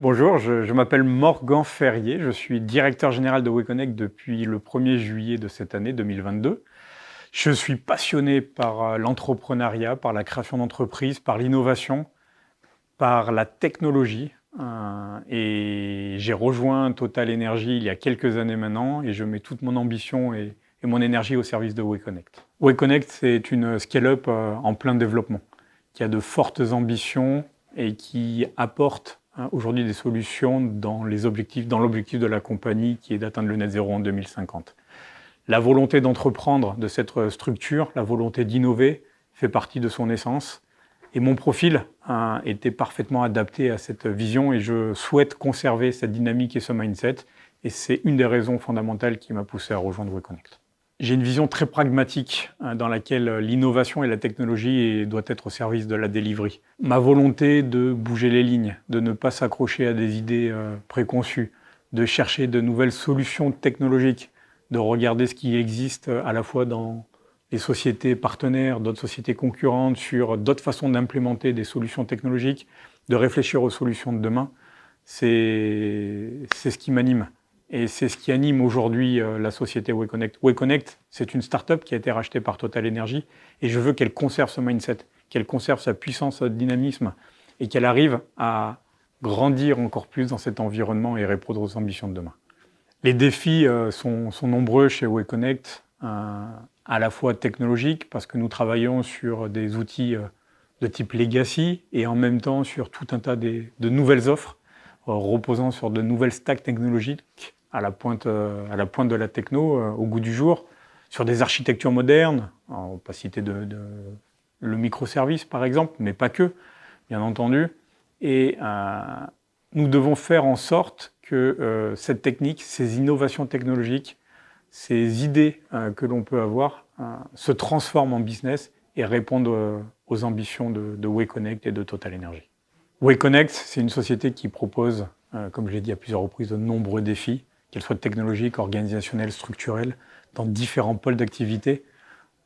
Bonjour, je m'appelle Morgan Ferrier, je suis directeur général de WeConnect depuis le 1er juillet de cette année 2022. Je suis passionné par l'entrepreneuriat, par la création d'entreprises, par l'innovation, par la technologie. Et j'ai rejoint Total Energy il y a quelques années maintenant et je mets toute mon ambition et mon énergie au service de WeConnect. WeConnect, c'est une scale-up en plein développement, qui a de fortes ambitions et qui apporte aujourd'hui des solutions dans l'objectif de la compagnie qui est d'atteindre le net zéro en 2050. La volonté d'entreprendre de cette structure, la volonté d'innover, fait partie de son essence. Et mon profil était parfaitement adapté à cette vision et je souhaite conserver cette dynamique et ce mindset. Et c'est une des raisons fondamentales qui m'a poussé à rejoindre WeConnect. J'ai une vision très pragmatique dans laquelle l'innovation et la technologie doivent être au service de la delivery. Ma volonté de bouger les lignes, de ne pas s'accrocher à des idées préconçues, de chercher de nouvelles solutions technologiques, de regarder ce qui existe à la fois dans les sociétés partenaires, d'autres sociétés concurrentes, sur d'autres façons d'implémenter des solutions technologiques, de réfléchir aux solutions de demain, c'est ce qui m'anime. Et c'est ce qui anime aujourd'hui la société WeConnect. WeConnect, c'est une start-up qui a été rachetée par Total Energy et je veux qu'elle conserve ce mindset, qu'elle conserve sa puissance, sa dynamisme et qu'elle arrive à grandir encore plus dans cet environnement et répondre aux ambitions de demain. Les défis sont nombreux chez WeConnect, à la fois technologiques, parce que nous travaillons sur des outils de type legacy et en même temps sur tout un tas de nouvelles offres reposant sur de nouvelles stacks technologiques à la pointe de la techno, au goût du jour, sur des architectures modernes. Alors, on ne va pas citer le microservice par exemple, mais pas que, bien entendu. Et nous devons faire en sorte que cette technique, ces innovations technologiques, ces idées que l'on peut avoir se transforment en business et répondent aux ambitions de WeConnect et de Total Energy. WeConnect, c'est une société qui propose, comme je l'ai dit à plusieurs reprises, de nombreux défis, qu'elles soient technologiques, organisationnels, structurels, dans différents pôles d'activité,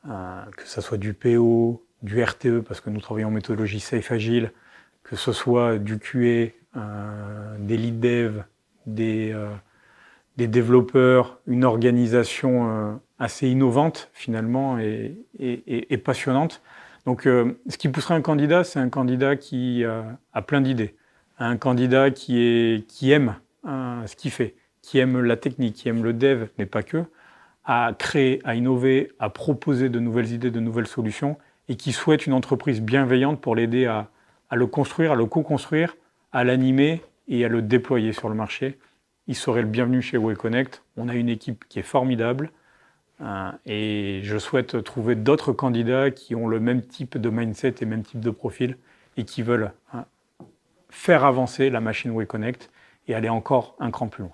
que ce soit du PO, du RTE, parce que nous travaillons en méthodologie safe agile, que ce soit du QA, des lead dev, des développeurs, une organisation assez innovante finalement et passionnante. Donc ce qui pousserait un candidat, c'est un candidat qui a plein d'idées, un candidat qui aime ce qu'il fait, qui aime la technique, qui aime le dev, mais pas que, à créer, à innover, à proposer de nouvelles idées, de nouvelles solutions, et qui souhaite une entreprise bienveillante pour l'aider à le construire, à le co-construire, à l'animer et à le déployer sur le marché. Il serait le bienvenu chez WeConnect. On a une équipe qui est formidable et je souhaite trouver d'autres candidats qui ont le même type de mindset et même type de profil et qui veulent faire avancer la machine WeConnect et aller encore un cran plus loin.